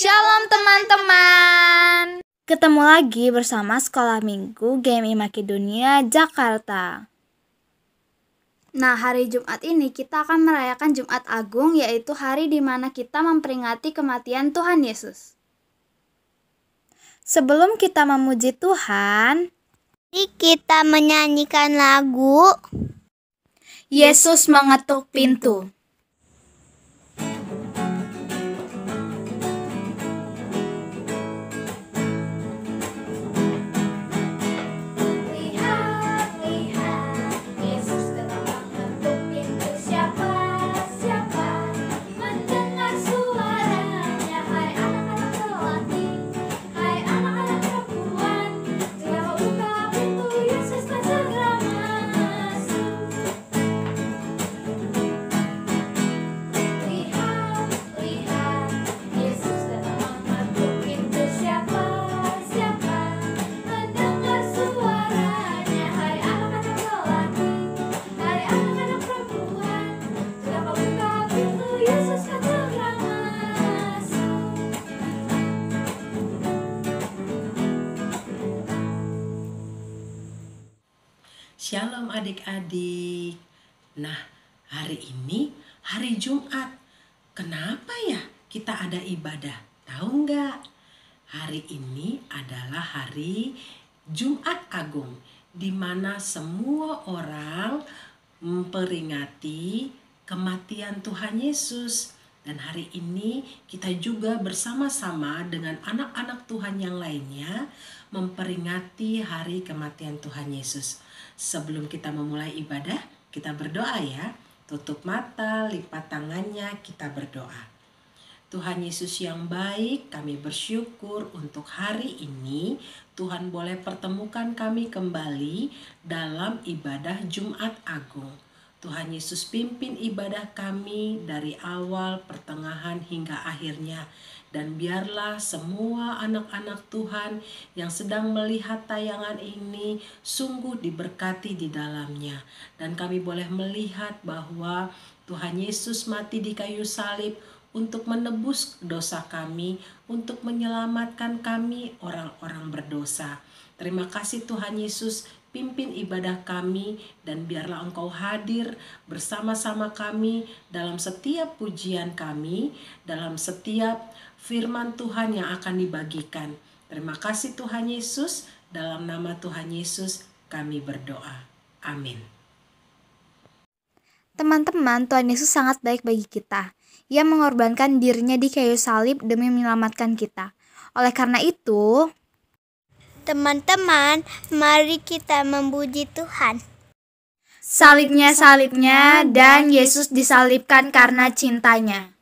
Shalom teman-teman. Ketemu lagi bersama Sekolah Minggu GMI Makedonia Jakarta. Nah, hari Jumat ini kita akan merayakan Jumat Agung, yaitu hari di mana kita memperingati kematian Tuhan Yesus. Sebelum kita memuji Tuhan, mari kita menyanyikan lagu Yesus mengetuk pintu. Shalom adik-adik. Nah, hari ini hari Jumat. Kenapa ya kita ada ibadah? Tahu nggak? Hari ini adalah hari Jumat Agung, di mana semua orang memperingati kematian Tuhan Yesus. Dan hari ini kita juga bersama-sama dengan anak-anak Tuhan yang lainnya memperingati hari kematian Tuhan Yesus. Sebelum kita memulai ibadah, kita berdoa ya. Tutup mata, lipat tangannya, kita berdoa. Tuhan Yesus yang baik, kami bersyukur untuk hari ini Tuhan boleh pertemukan kami kembali dalam ibadah Jumat Agung. Tuhan Yesus pimpin ibadah kami dari awal, pertengahan hingga akhirnya. Dan biarlah semua anak-anak Tuhan yang sedang melihat tayangan ini sungguh diberkati di dalamnya. Dan kami boleh melihat bahwa Tuhan Yesus mati di kayu salib untuk menebus dosa kami, untuk menyelamatkan kami orang-orang berdosa. Terima kasih Tuhan Yesus, pimpin ibadah kami dan biarlah Engkau hadir bersama-sama kami dalam setiap pujian kami, dalam setiap firman Tuhan yang akan dibagikan. Terima kasih Tuhan Yesus, dalam nama Tuhan Yesus kami berdoa. Amin. Teman-teman, Tuhan Yesus sangat baik bagi kita. Ia mengorbankan dirinya di kayu salib demi menyelamatkan kita. Oleh karena itu, teman-teman, mari kita memuji Tuhan. Salibnya, dan Yesus disalibkan karena cintanya.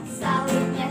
Salibnya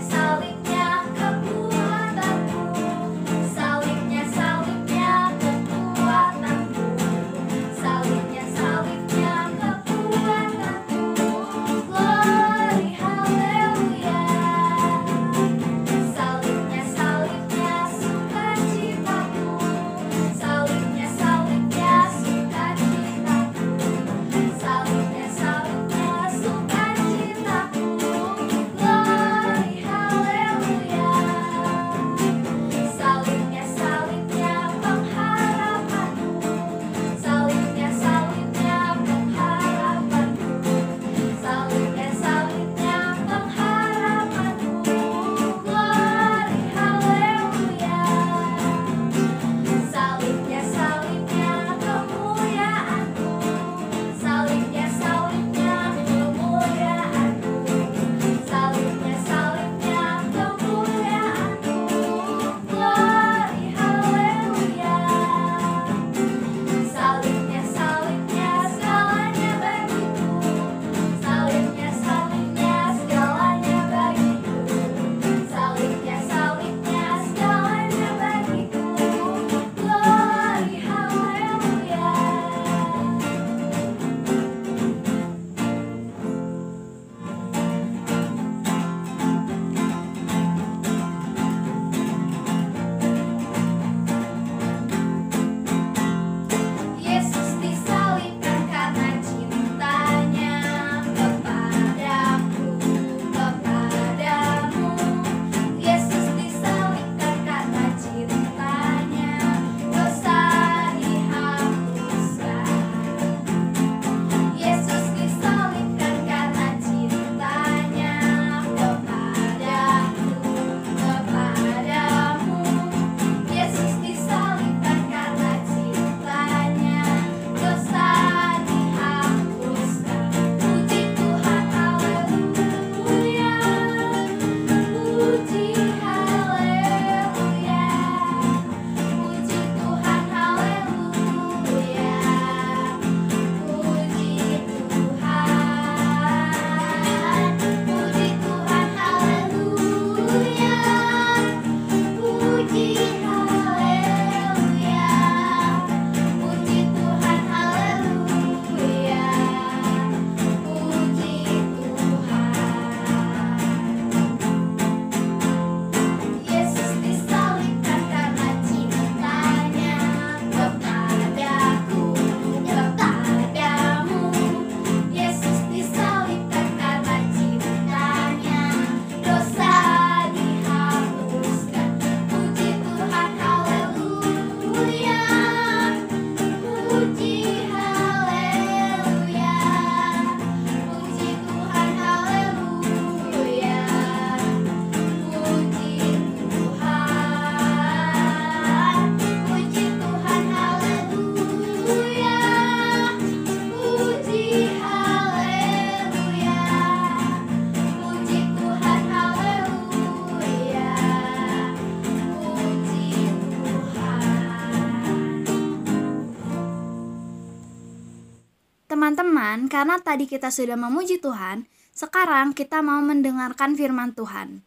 teman-teman, karena tadi kita sudah memuji Tuhan, sekarang kita mau mendengarkan firman Tuhan.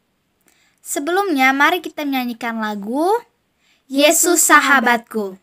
Sebelumnya, mari kita menyanyikan lagu Yesus Sahabatku.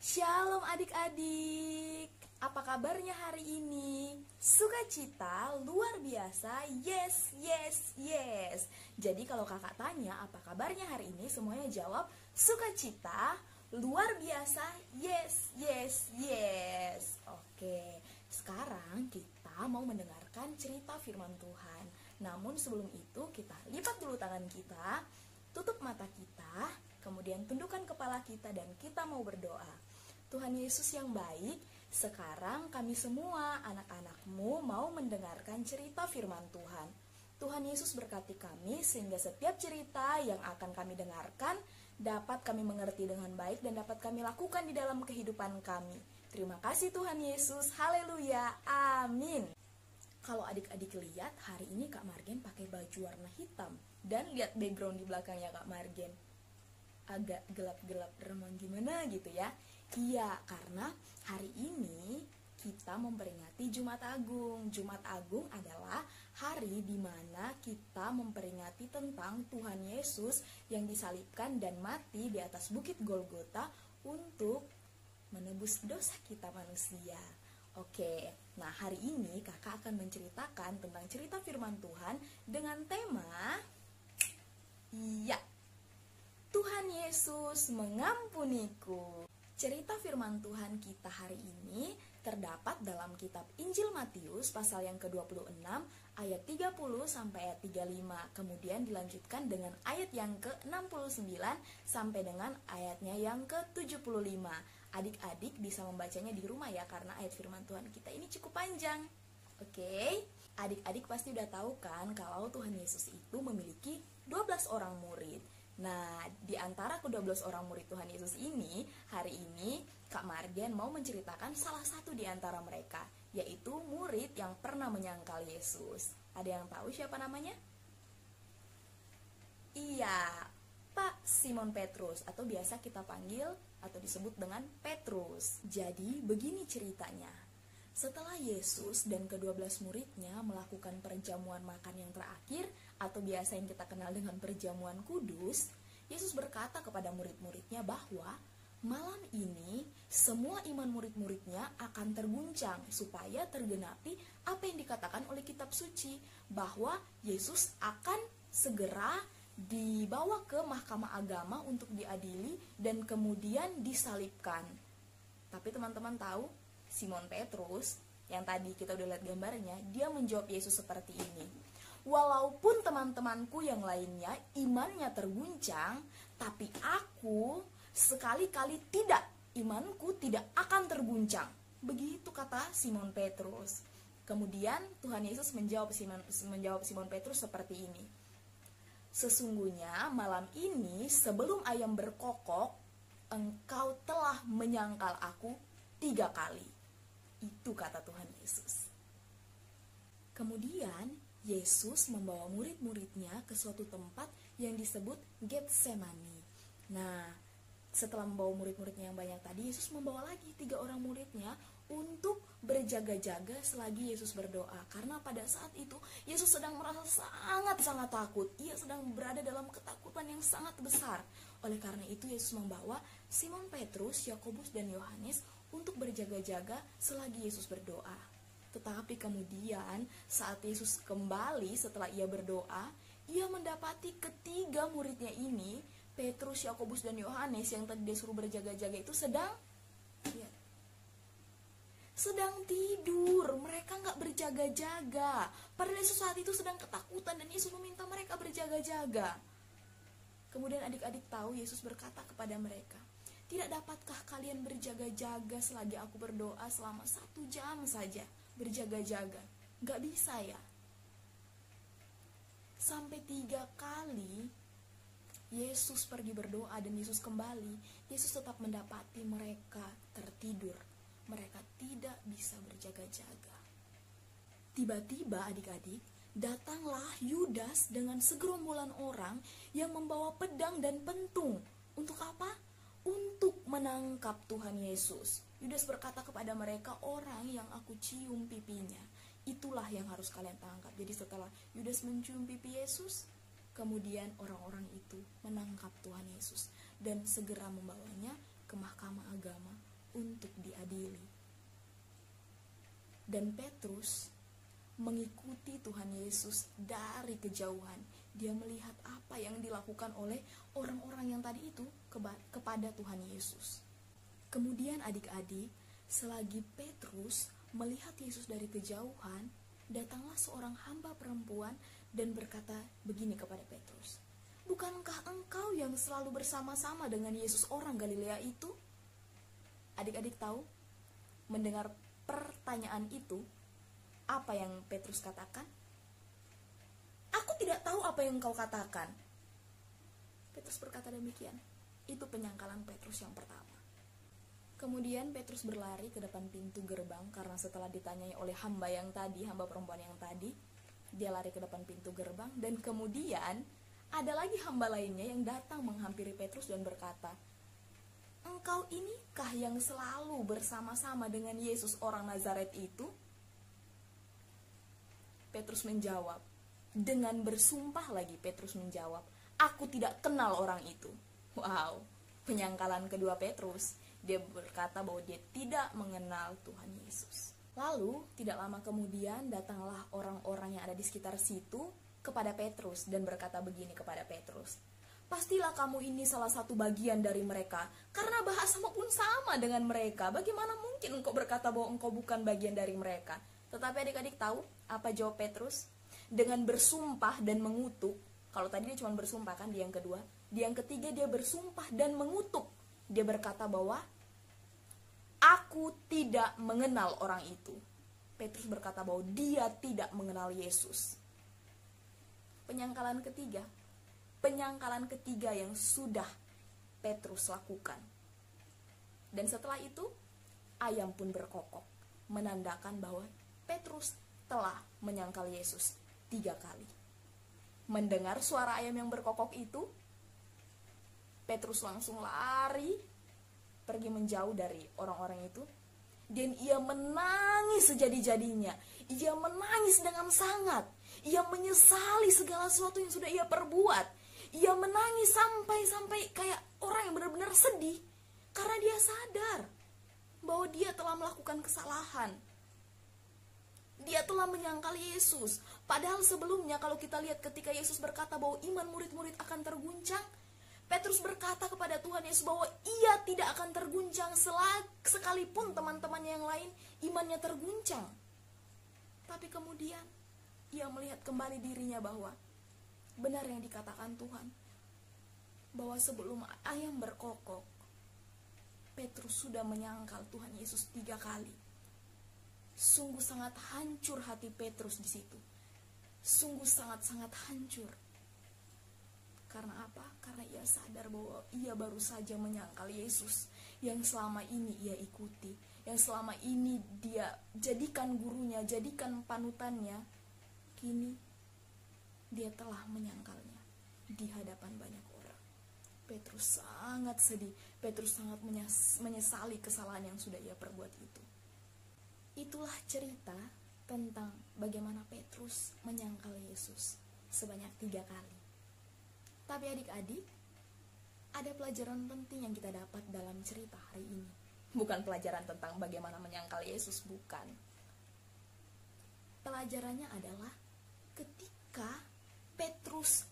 Shalom adik-adik, apa kabarnya hari ini? Sukacita luar biasa, yes, yes, yes. Jadi kalau kakak tanya apa kabarnya hari ini, semuanya jawab sukacita luar biasa, yes, yes, yes. Oke, sekarang kita mau mendengarkan cerita firman Tuhan. Namun sebelum itu kita lipat dulu tangan kita, tutup mata kita, kemudian tundukkan kepala kita dan kita mau berdoa. Tuhan Yesus yang baik, sekarang kami semua anak-anak-Mu mau mendengarkan cerita firman Tuhan. Tuhan Yesus berkati kami sehingga setiap cerita yang akan kami dengarkan dapat kami mengerti dengan baik dan dapat kami lakukan di dalam kehidupan kami. Terima kasih Tuhan Yesus, haleluya, amin. Kalau adik-adik lihat, hari ini Kak Margen pakai baju warna hitam. Dan lihat background di belakangnya Kak Margen, agak gelap-gelap remang gimana gitu ya. Iya, karena hari ini kita memperingati Jumat Agung. Jumat Agung adalah hari di mana kita memperingati tentang Tuhan Yesus yang disalibkan dan mati di atas bukit Golgota untuk menebus dosa kita manusia. Oke, nah hari ini kakak akan menceritakan tentang cerita firman Tuhan dengan tema Tuhan Yesus mengampuniku. Cerita firman Tuhan kita hari ini terdapat dalam kitab Injil Matius pasal yang ke-26 ayat 30 sampai ayat 35. Kemudian dilanjutkan dengan ayat yang ke-69 sampai dengan ayatnya yang ke-75. Adik-adik bisa membacanya di rumah ya, karena ayat firman Tuhan kita ini cukup panjang. Oke, adik-adik pasti udah tahu kan kalau Tuhan Yesus itu memiliki 12 orang murid. Nah, di antara ke-12 orang murid Tuhan Yesus ini, hari ini Kak Margen mau menceritakan salah satu di antara mereka, yaitu murid yang pernah menyangkal Yesus. Ada yang tahu siapa namanya? Iya, Pak Simon Petrus, atau biasa kita panggil atau disebut dengan Petrus. Jadi, begini ceritanya. Setelah Yesus dan ke-12 muridnya melakukan perjamuan makan yang terakhir, atau biasa yang kita kenal dengan perjamuan kudus, Yesus berkata kepada murid-muridnya bahwa malam ini semua iman murid-muridnya akan terguncang supaya tergenapi apa yang dikatakan oleh kitab suci bahwa Yesus akan segera dibawa ke mahkamah agama untuk diadili dan kemudian disalibkan. Tapi teman-teman tahu, Simon Petrus yang tadi kita udah lihat gambarnya, dia menjawab Yesus seperti ini. Walaupun teman-temanku yang lainnya imannya terguncang, tapi aku sekali-kali tidak, imanku tidak akan terguncang. Begitu kata Simon Petrus. Kemudian Tuhan Yesus menjawab Simon Petrus seperti ini. Sesungguhnya malam ini sebelum ayam berkokok, engkau telah menyangkal aku 3 kali. Itu kata Tuhan Yesus. Kemudian Yesus membawa murid-muridnya ke suatu tempat yang disebut Getsemani. Nah, setelah membawa murid-muridnya yang banyak tadi, Yesus membawa lagi 3 orang muridnya untuk berjaga-jaga selagi Yesus berdoa. Karena pada saat itu, Yesus sedang merasa sangat-sangat takut. Ia sedang berada dalam ketakutan yang sangat besar. Oleh karena itu, Yesus membawa Simon Petrus, Yakobus, dan Yohanes untuk berjaga-jaga selagi Yesus berdoa. Tetapi kemudian, saat Yesus kembali setelah ia berdoa, ia mendapati ketiga muridnya ini, Petrus, Yakobus, dan Yohanes yang tadi disuruh berjaga-jaga itu sedang tidur. Mereka nggak berjaga-jaga. Padahal Yesus saat itu sedang ketakutan dan Yesus meminta mereka berjaga-jaga. Kemudian adik-adik tahu Yesus berkata kepada mereka, tidak dapatkah kalian berjaga-jaga selagi aku berdoa selama 1 jam saja? Berjaga-jaga. Nggak bisa ya? Sampai 3 kali Yesus pergi berdoa dan Yesus kembali, Yesus tetap mendapati mereka tertidur. Mereka tidak bisa berjaga-jaga. Tiba-tiba adik-adik, datanglah Yudas dengan segerombolan orang yang membawa pedang dan pentung. Untuk apa? Untuk menangkap Tuhan Yesus. Yudas berkata kepada mereka, orang yang aku cium pipinya, itulah yang harus kalian tangkap. Jadi setelah Yudas mencium pipi Yesus, kemudian orang-orang itu menangkap Tuhan Yesus dan segera membawanya ke mahkamah agama untuk diadili. Dan Petrus mengikuti Tuhan Yesus dari kejauhan. Dia melihat apa yang dilakukan oleh orang-orang yang tadi itu kepada Tuhan Yesus. Kemudian adik-adik, selagi Petrus melihat Yesus dari kejauhan, datanglah seorang hamba perempuan dan berkata begini kepada Petrus, bukankah engkau yang selalu bersama-sama dengan Yesus orang Galilea itu? Adik-adik tahu, mendengar pertanyaan itu, apa yang Petrus katakan? Aku tidak tahu apa yang engkau katakan. Petrus berkata demikian. Itu penyangkalan Petrus yang pertama. Kemudian Petrus berlari ke depan pintu gerbang karena setelah ditanyai oleh hamba perempuan yang tadi, dia lari ke depan pintu gerbang dan kemudian ada lagi hamba lainnya yang datang menghampiri Petrus dan berkata, engkau inikah yang selalu bersama-sama dengan Yesus orang Nazaret itu? Petrus menjawab, dengan bersumpah lagi Petrus menjawab, aku tidak kenal orang itu. Wow, penyangkalan kedua Petrus. Dia berkata bahwa dia tidak mengenal Tuhan Yesus. Lalu, tidak lama kemudian datanglah orang-orang yang ada di sekitar situ kepada Petrus dan berkata begini kepada Petrus, pastilah kamu ini salah satu bagian dari mereka, karena bahasamu pun sama dengan mereka. Bagaimana mungkin engkau berkata bahwa engkau bukan bagian dari mereka? Tetapi adik-adik tahu apa jawab Petrus? Dengan bersumpah dan mengutuk. Kalau tadi dia cuma bersumpah kan di yang kedua. Di yang ketiga dia bersumpah dan mengutuk. Dia berkata bahwa aku tidak mengenal orang itu. Petrus berkata bahwa dia tidak mengenal Yesus. Penyangkalan ketiga yang sudah Petrus lakukan. Dan setelah itu ayam pun berkokok, menandakan bahwa Petrus telah menyangkal Yesus 3 kali. Mendengar suara ayam yang berkokok itu, Petrus langsung lari, pergi menjauh dari orang-orang itu. Dan ia menangis sejadi-jadinya. Ia menangis dengan sangat. Ia menyesali segala sesuatu yang sudah ia perbuat. Ia menangis sampai kayak orang yang benar-benar sedih. Karena dia sadar bahwa dia telah melakukan kesalahan. Dia telah menyangkal Yesus. Padahal sebelumnya kalau kita lihat ketika Yesus berkata bahwa iman murid-murid akan terguncang, Petrus berkata kepada Tuhan Yesus bahwa ia tidak akan terguncang sekalipun teman-temannya yang lain imannya terguncang. Tapi kemudian ia melihat kembali dirinya bahwa benar yang dikatakan Tuhan, bahwa sebelum ayam berkokok, Petrus sudah menyangkal Tuhan Yesus 3 kali. Sungguh sangat hancur hati Petrus di situ. Sungguh sangat-sangat hancur. Karena apa? Karena ia sadar bahwa ia baru saja menyangkal Yesus yang selama ini ia ikuti, yang selama ini dia jadikan gurunya, jadikan panutannya. Kini dia telah menyangkalnya di hadapan banyak orang. Petrus sangat sedih. Petrus sangat menyesali kesalahan yang sudah ia perbuat itu. Itulah cerita tentang bagaimana Petrus menyangkal Yesus sebanyak 3 kali. Tapi adik-adik, ada pelajaran penting yang kita dapat dalam cerita hari ini. Bukan pelajaran tentang bagaimana menyangkal Yesus, bukan. Pelajarannya adalah ketika Petrus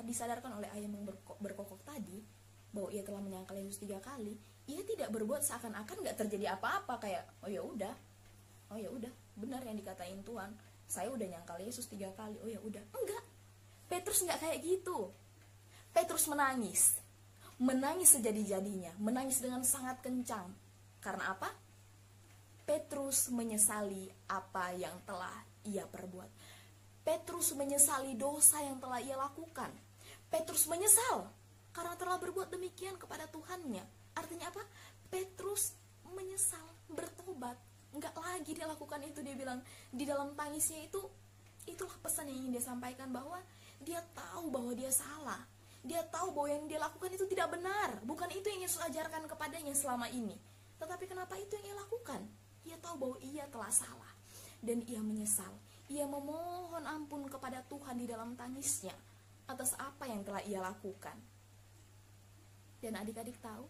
disadarkan oleh ayam yang berkokok tadi, bahwa ia telah menyangkal Yesus 3 kali, ia tidak berbuat seakan-akan gak terjadi apa-apa, kayak oh ya udah, benar yang dikatain Tuhan, saya udah nyangkal Yesus 3 kali, oh ya udah. Enggak, Petrus nggak kayak gitu. Petrus menangis sejadi-jadinya, menangis dengan sangat kencang. Karena apa? Petrus menyesali apa yang telah ia perbuat. Petrus menyesali dosa yang telah ia lakukan. Petrus menyesal karena telah berbuat demikian kepada Tuhannya. Artinya apa? Petrus menyesal, bertobat. Enggak lagi dia lakukan itu. Dia bilang di dalam tangisnya itu, itulah pesan yang ingin dia sampaikan, bahwa dia tahu bahwa dia salah. Dia tahu bahwa yang dia lakukan itu tidak benar. Bukan itu yang Yesus ajarkan kepadanya selama ini. Tetapi kenapa itu yang ia lakukan? Ia tahu bahwa ia telah salah. Dan ia menyesal. Ia memohon ampun kepada Tuhan di dalam tangisnya atas apa yang telah ia lakukan. Dan adik-adik tahu,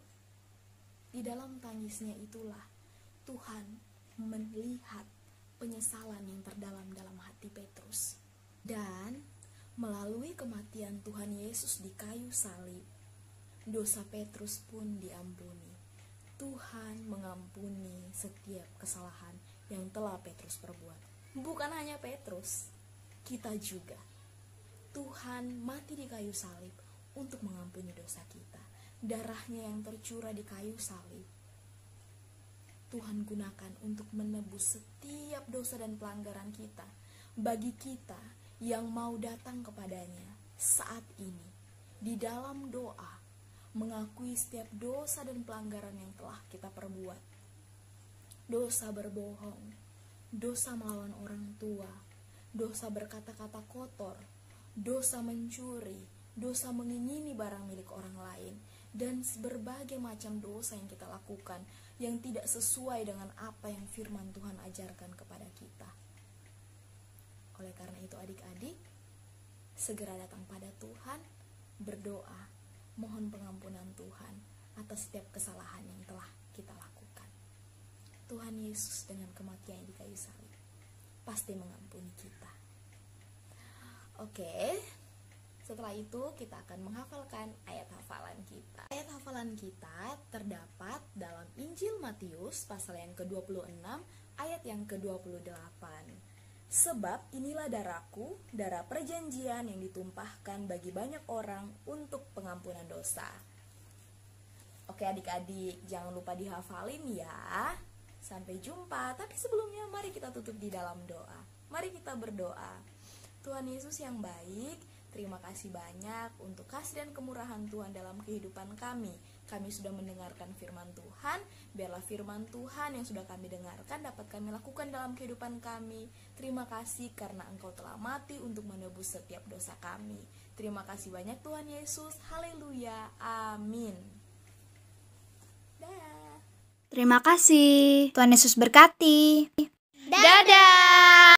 di dalam tangisnya itulah Tuhan melihat penyesalan yang terdalam dalam hati Petrus. Dan melalui kematian Tuhan Yesus di kayu salib, dosa Petrus pun diampuni. Tuhan mengampuni setiap kesalahan yang telah Petrus perbuat. Bukan hanya Petrus, kita juga. Tuhan mati di kayu salib untuk mengampuni dosa kita. Darahnya yang tercurah di kayu salib, Tuhan gunakan untuk menebus setiap dosa dan pelanggaran kita. Bagi kita yang mau datang kepadanya saat ini, di dalam doa, mengakui setiap dosa dan pelanggaran yang telah kita perbuat. Dosa berbohong, dosa melawan orang tua, dosa berkata-kata kotor, dosa mencuri, dosa mengingini barang milik orang lain, dan berbagai macam dosa yang kita lakukan yang tidak sesuai dengan apa yang firman Tuhan ajarkan kepada kita. Oleh karena itu adik-adik, segera datang pada Tuhan, berdoa, mohon pengampunan Tuhan atas setiap kesalahan yang telah kita lakukan. Tuhan Yesus dengan kematian di kayu salib pasti mengampuni kita. Oke, setelah itu kita akan menghafalkan ayat hafalan kita. Ayat hafalan kita terdapat dalam Injil Matius pasal yang ke-26 ayat yang ke-28. Sebab inilah darahku, darah perjanjian yang ditumpahkan bagi banyak orang untuk pengampunan dosa. Oke adik-adik, jangan lupa dihafalin ya. Sampai jumpa, tapi sebelumnya mari kita tutup di dalam doa. Mari kita berdoa. Tuhan Yesus yang baik, terima kasih banyak untuk kasih dan kemurahan Tuhan dalam kehidupan kami. Kami sudah mendengarkan firman Tuhan. Biarlah firman Tuhan yang sudah kami dengarkan dapat kami lakukan dalam kehidupan kami. Terima kasih karena Engkau telah mati untuk menebus setiap dosa kami. Terima kasih banyak Tuhan Yesus. Haleluya. Amin. Terima kasih. Tuhan Yesus berkati. Dadah.